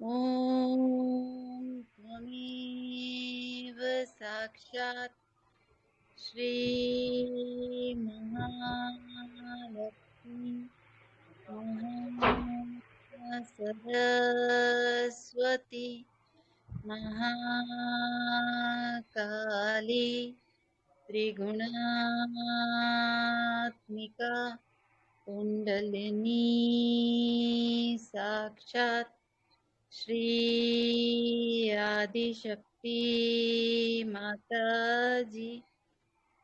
ॐ त्वमेव साक्षात् श्रीमहालक्ष्मी महासरस्वती महाकाली त्रिगुणात्मिका कुण्डलिनी साक्षात् श्री आदिशक्ति माताजी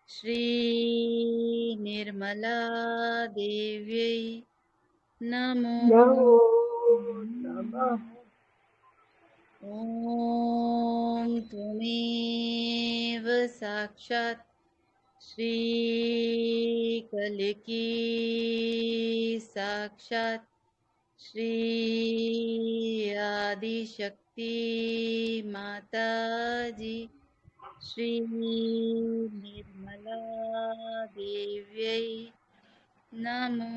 श्री निर्मला देव्यै नमो नमो नमः। नमः। ॐ त्वमेव साक्षात् श्रीकलिकी साक्षात् श्री आदिशक्ति माताजी श्री निर्मला देव्यै नमो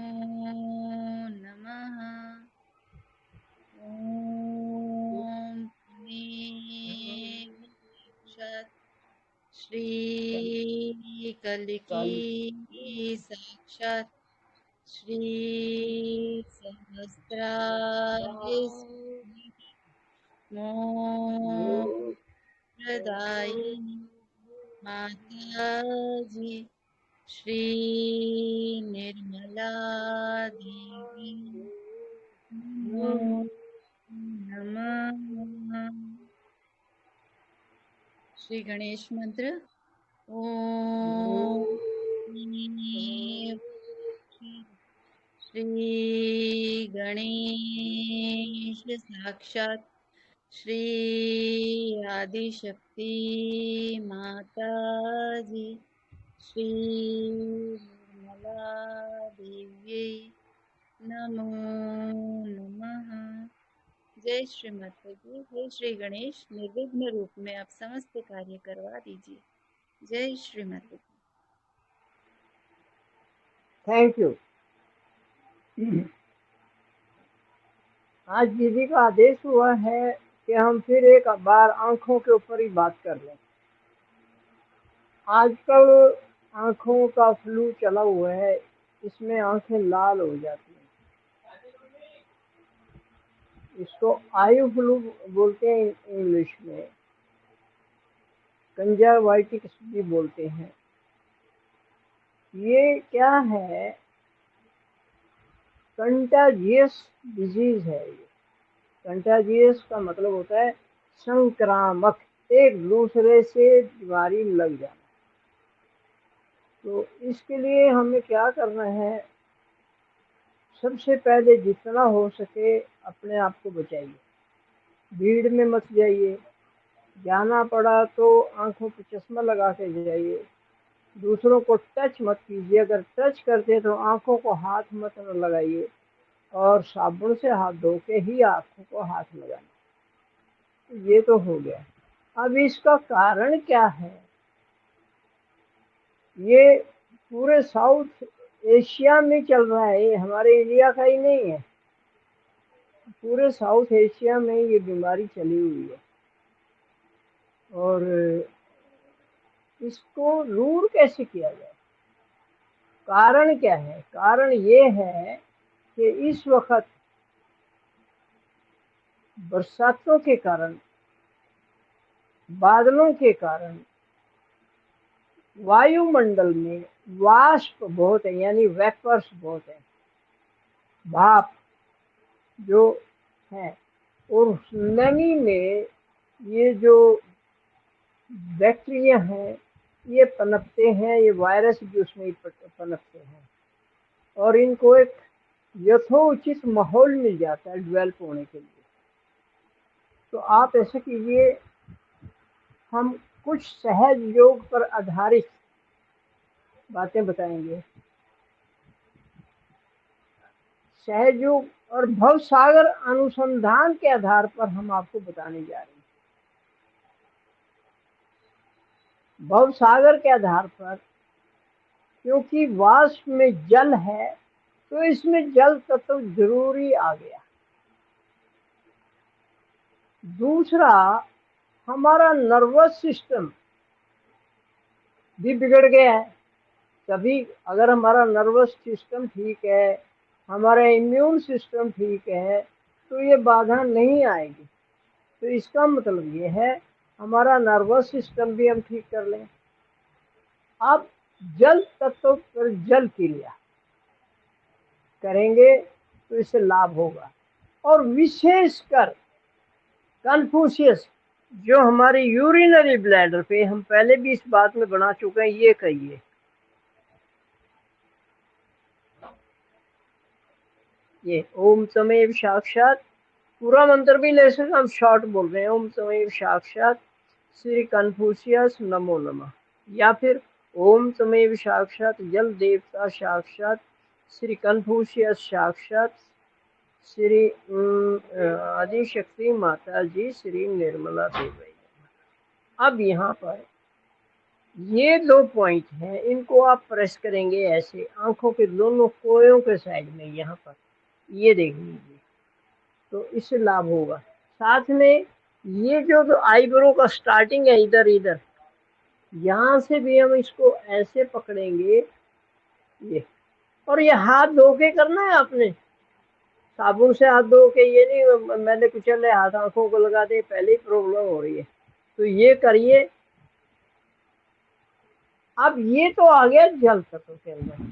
नमः। ॐ त्वमेव साक्षात् श्रीकलिकी साक्षात् श्री सहस्रार्य मोक्षदायिनी माताजी श्री निर्मला देवी नमो नमः। श्री गणेश मंत्र। ओम श्री गणेश साक्षात् श्री आदिशक्ति माताजी श्री निर्मला देव्यै नमो नमः। जय श्री माता जी। जय श्री गणेश। निर्विघ्न रूप में आप समस्त कार्य करवा दीजिए। जय श्री माता जी। Thank you. आज दीदी का आदेश हुआ है कि हम फिर एक बार आंखों के ऊपर ही बात कर लें। आजकल आंखों का फ्लू चला हुआ है, इसमें आंखें लाल हो जाती हैं। इसको आयु फ्लू बोलते हैं इंग्लिश में, कंजरवाइटिस भी बोलते हैं। ये क्या है? कंटाजियस डिजीज है। ये कंटाजियस का मतलब होता है संक्रामक, एक दूसरे से बीमारी लग जाना। तो इसके लिए हमें क्या करना है? सबसे पहले जितना हो सके अपने आप को बचाइए, भीड़ में मत जाइए, जाना पड़ा तो आंखों पर चश्मा लगा के जाइए, दूसरों को टच मत कीजिए, अगर टच करते तो आंखों को हाथ मत लगाइए, और साबुन से हाथ धो के ही आंखों को हाथ लगाना। ये तो हो गया। अब इसका कारण क्या है? ये पूरे साउथ एशिया में चल रहा है, ये हमारे इंडिया का ही नहीं है, पूरे साउथ एशिया में ये बीमारी चली हुई है। और इसको दूर कैसे किया जाए? कारण क्या है? कारण ये है कि इस वक्त बरसातों के कारण, बादलों के कारण वायुमंडल में वाष्प बहुत है, यानी वेपर्स बहुत है, भाप जो है। और उस नमी में ये जो बैक्टीरिया हैं ये पनपते हैं, ये वायरस भी उसमें पनपते हैं, और इनको एक यथोचित माहौल मिल जाता है डेवलप होने के लिए। तो आप ऐसा कीजिए, हम कुछ सहज योग पर आधारित बातें बताएंगे। सहज योग और भव सागर अनुसंधान के आधार पर हम आपको बताने जा रहे हैं। भव सागर के आधार पर, क्योंकि वाष्प में जल है तो इसमें जल तत्व जरूरी आ गया। दूसरा, हमारा नर्वस सिस्टम भी बिगड़ गया है। तभी अगर हमारा नर्वस सिस्टम ठीक है, हमारा इम्यून सिस्टम ठीक है, तो ये बाधा नहीं आएगी। तो इसका मतलब ये है हमारा नर्वस सिस्टम भी हम ठीक कर लें। अब जल तत्व पर जल क्रिया करेंगे तो इससे लाभ होगा। और विशेषकर कन्फ्यूशियस जो हमारी यूरिनरी ब्लैडर पे, हम पहले भी इस बात में बना चुके हैं, ये कहिए ये ओम तमेव साक्षात, पूरा मंत्र भी ले सकते, हम शॉर्ट बोल रहे हैं। ओम तमेव साक्षात श्री कन्फ्यूशियस नमो नमः, या फिर ओम तमेव साक्षात जल देवता साक्षात श्री कन्फ्यूशियस साक्षात श्री आदि शक्ति माता जी श्री निर्मला देवी। अब यहाँ पर ये 2 पॉइंट हैं, इनको आप प्रेस करेंगे ऐसे आंखों के दोनों कोयों के साइड में, यहाँ पर ये देख लीजिए, तो इससे लाभ होगा। साथ में ये जो आईब्रो का स्टार्टिंग है इधर इधर, यहाँ से भी हम इसको ऐसे पकड़ेंगे ये, और ये हाथ धो के करना है आपने, साबुन से हाथ धो के, ये नहीं मैंने कुचले हाथ आंखों को लगा दे, पहले ही प्रॉब्लम हो रही है, तो ये करिए। अब ये तो आ गया जल तत्व के अंदर।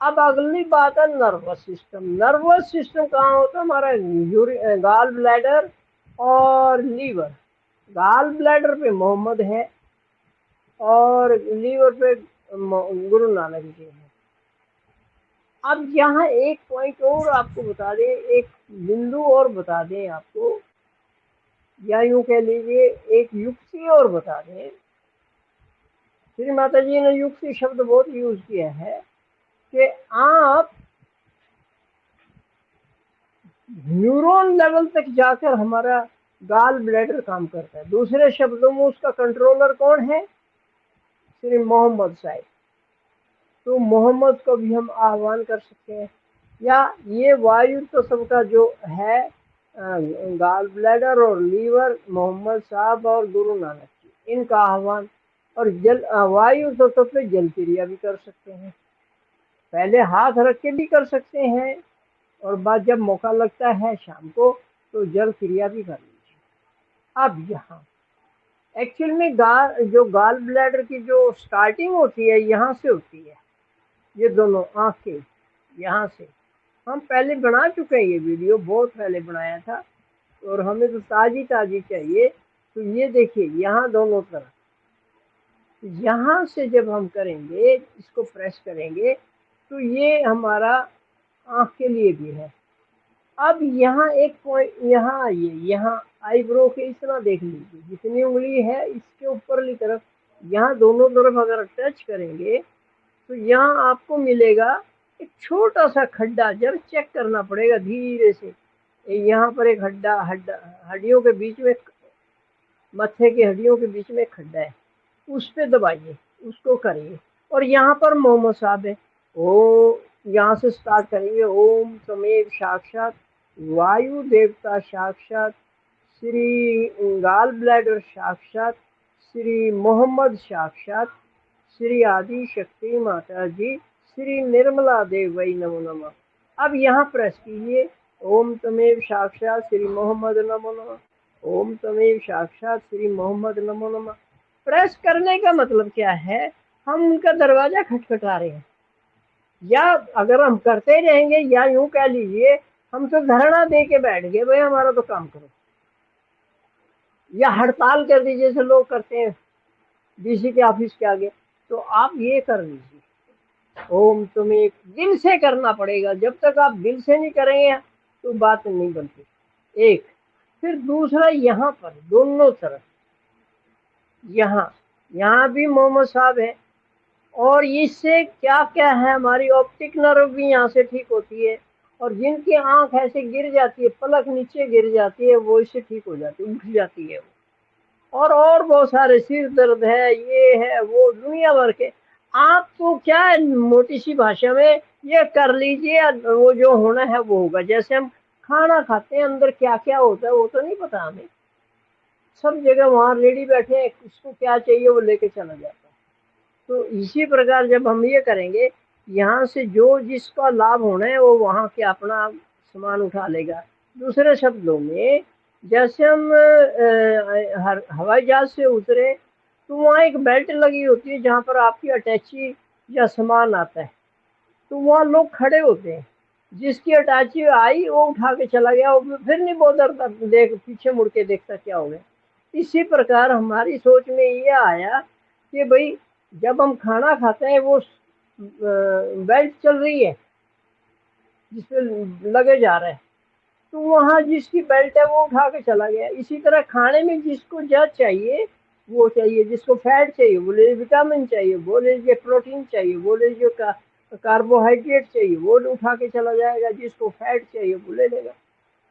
अब अगली बात है नर्वस सिस्टम। नर्वस सिस्टम कहाँ होता है? हमारा गाल ब्लैडर और लीवर। गाल ब्लैडर पे मोहम्मद है और लीवर पे गुरु नानक जी है। अब यहाँ एक पॉइंट और आपको बता दें, एक बिंदु और बता दें आपको, या यूं कह लीजिए एक युक्ति और बता दें। श्री माता जी ने युक्ति शब्द बहुत यूज किया है कि आप न्यूरॉन लेवल तक जाकर हमारा गाल ब्लैडर काम करता है। दूसरे शब्दों में उसका कंट्रोलर कौन है? श्री मोहम्मद साहब। तो मोहम्मद को भी हम आह्वान कर सकते हैं, या ये वायु तो सबका जो है गाल ब्लैडर और लीवर, मोहम्मद साहब और गुरु नानक जी, इनका आह्वान। और जल वायु तत्व पे जल क्रिया भी कर सकते हैं, पहले हाथ रख के भी कर सकते हैं, और बाद जब मौका लगता है शाम को तो जल क्रिया भी कर लीजिए। अब यहाँ एक्चुअल में जो गाल ब्लैडर की जो स्टार्टिंग होती है यहाँ से होती है, ये दोनों आंखें यहाँ से। हम पहले बना चुके हैं ये वीडियो, बहुत पहले बनाया था, और हमें तो ताजी चाहिए। तो ये देखिए यहाँ दोनों तरफ, यहाँ से जब हम करेंगे, इसको प्रेस करेंगे, तो ये हमारा आँख के लिए भी है। अब यहाँ एक पॉइंट, यहाँ आइए, यहाँ आईब्रो के इतना देख लीजिए, जितनी उंगली है इसके ऊपरली तरफ, यहाँ दोनों तरफ अगर टच करेंगे तो यहाँ आपको मिलेगा एक छोटा सा खड्डा। जब चेक करना पड़ेगा धीरे से, यहाँ पर एक हड्डियों के बीच में, मत्थे की हड्डियों के बीच में एक खड्डा है, उस पे दबाइए, उसको करिए। और यहाँ पर मोहम्मद साहब है, ओ यहाँ से स्टार्ट करेंगे। ओम तमेव साक्षात वायु देवता साक्षात श्री गाल ब्लैडर साक्षात श्री मोहम्मद साक्षात श्री आदि शक्ति माता जी श्री निर्मला देवी नमो नमः। अब यहाँ प्रेस कीजिए, ओम तमेव साक्षात श्री मोहम्मद नमो नमः, ओम तमेव साक्षात श्री मोहम्मद नमो नमः। प्रेस करने का मतलब क्या है? हम उनका दरवाजा खटखटा रहे हैं, या अगर हम करते रहेंगे, या यूं कह लीजिए हम तो धरना दे के बैठ गए, भाई हमारा तो काम करो, या हड़ताल कर दीजिए जैसे लोग करते हैं डीसी के ऑफिस के आगे। तो आप ये कर लीजिए, ओम तुम्हें दिल से करना पड़ेगा। जब तक आप दिल से नहीं करेंगे तो बात नहीं बनती। एक, फिर दूसरा, यहाँ पर दोनों तरफ, यहाँ भी मोहम्मद साहब है, और इससे क्या क्या है, हमारी ऑप्टिक नर्व भी यहाँ से ठीक होती है, और जिनकी आंख ऐसे गिर जाती है, पलक नीचे गिर जाती है, वो इससे ठीक हो जाती है, उठ जाती है वो। और बहुत सारे, सिर दर्द है, ये है वो, दुनिया भर के। आपको क्या है, मोटी सी भाषा में ये कर लीजिए, वो जो होना है वो होगा। जैसे हम खाना खाते हैं, अंदर क्या क्या होता है वो तो नहीं पता हमें। सब जगह वहाँ रेडी बैठे हैं, किसको क्या चाहिए वो लेके चला जाता है। तो इसी प्रकार जब हम ये करेंगे, यहाँ से जो जिसका लाभ होना है वो वहाँ के अपना सामान उठा लेगा। दूसरे शब्दों में, जैसे हम हवाई जहाज से उतरे तो वहाँ एक बेल्ट लगी होती है जहाँ पर आपकी अटैची या सामान आता है, तो वहाँ लोग खड़े होते हैं। जिसकी अटैची आई वो उठा के चला गया, वो फिर नहीं बोलता देख पीछे मुड़ के देखता क्या हो गया। इसी प्रकार हमारी सोच में ये आया कि भाई जब हम खाना खाते हैं वो बेल्ट चल रही है जिसपे लगे जा रहे हैं, तो वहाँ जिसकी बेल्ट है वो उठा के चला गया। इसी तरह खाने में जिसको जो चाहिए वो चाहिए, जिसको फैट चाहिए वो ले, विटामिन चाहिए वो ले लीजिए, प्रोटीन चाहिए वो ले लीजिए, कार्बोहाइड्रेट चाहिए वो उठा के चला जाएगा, जिसको फैट चाहिए वो ले लेगा।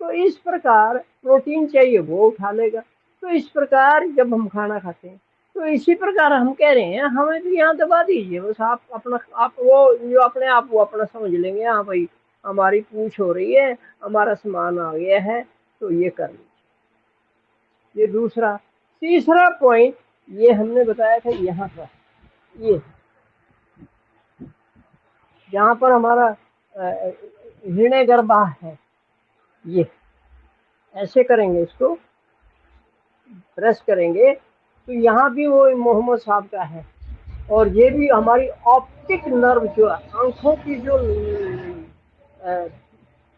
तो इस प्रकार प्रोटीन चाहिए वो उठा लेगा। तो इस प्रकार जब हम खाना खाते हैं तो इसी प्रकार हम कह रहे हैं हमें भी यहाँ दबा दीजिए, बस आप अपना, आप वो जो अपने आप वो अपना समझ लेंगे, हाँ भाई हमारी पूछ हो रही है, हमारा सामान आ गया है तो ये कर लीजिए। ये दूसरा। तीसरा पॉइंट ये हमने बताया था यहाँ पर, ये जहाँ पर हमारा हृदय गर्भा है, ये ऐसे करेंगे, इसको प्रेस करेंगे तो यहाँ भी वो मोहम्मद साहब का है। और ये भी हमारी ऑप्टिक नर्व जो आंखों की जो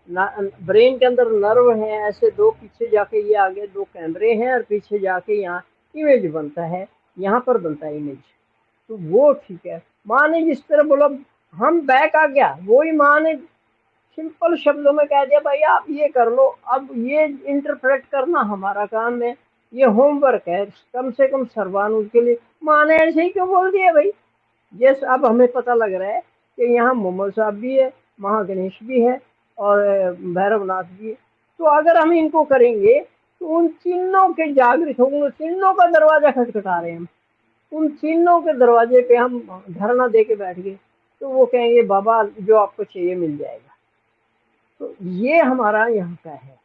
ब्रेन के अंदर नर्व है, ऐसे दो पीछे जाके ये आगे दो कैमरे हैं और पीछे जाके यहाँ इमेज बनता है, यहाँ पर बनता है इमेज। तो वो ठीक है। माँ ने जिस तरह बोला हम बैक आ गया, वही माँ ने सिंपल शब्दों में कह दिया भाई आप ये कर लो। अब ये इंटरप्रेट करना हमारा काम है, ये होमवर्क है कम से कम सर्वानुज के लिए। माँ ने ऐसे ही क्यों बोल दिया भाई? यस, अब हमें पता लग रहा है कि यहाँ मोहम्मद साहब भी है, महागणेश भी है और भैरवनाथ भी है। तो अगर हम इनको करेंगे तो उन तीनों के जागृत होंगे, तीनों का दरवाजा खटखटा रहे हैं हम, उन तीनों के दरवाजे पे हम धरना दे के बैठ गए तो वो कहेंगे बाबा जो आपको चाहिए मिल जाएगा। तो ये हमारा यहाँ का है,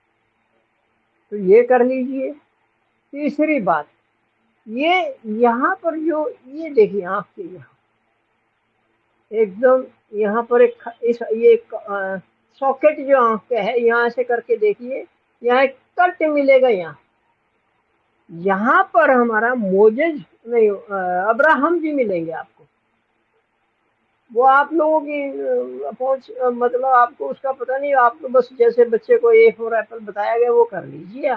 तो ये कर लीजिए। तीसरी बात, ये यहाँ पर जो ये देखिए आँख के यहाँ एकदम यहाँ पर एक ये सॉकेट जो आँख का है, यहाँ से करके देखिए, यहाँ एक कट मिलेगा। यहाँ पर हमारा मोजेज नहीं, अब्राहम जी मिलेंगे आपको। वो आप लोगों की पहुंच, मतलब आपको उसका पता नहीं, आपको बस जैसे बच्चे को ए फॉर एप्पल बताया गया वो कर लीजिए,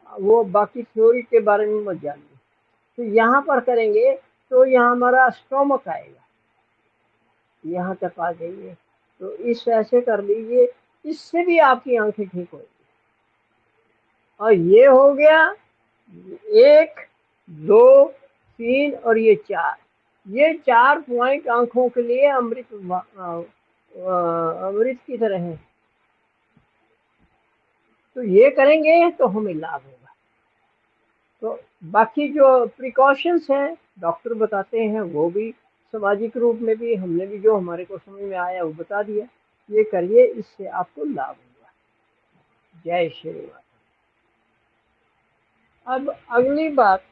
वो बाकी थ्योरी के बारे में मत जानिए। तो यहाँ पर करेंगे तो यहाँ हमारा स्टोमक आएगा, यहाँ तक आ जाइए। तो इस ऐसे कर लीजिए, इससे भी आपकी आंखें ठीक होगी। और ये हो गया 1 2 3 और ये 4, ये 4 पॉइंट आंखों के लिए अमृत अमृत की तरह है। तो ये करेंगे तो हमें लाभ होगा। तो बाकी जो प्रिकॉशंस हैं डॉक्टर बताते हैं, वो भी सामाजिक रूप में भी हमने भी जो हमारे को समझ में आया वो बता दिया। ये करिए, इससे आपको लाभ होगा। जय श्री राम। अब अगली बात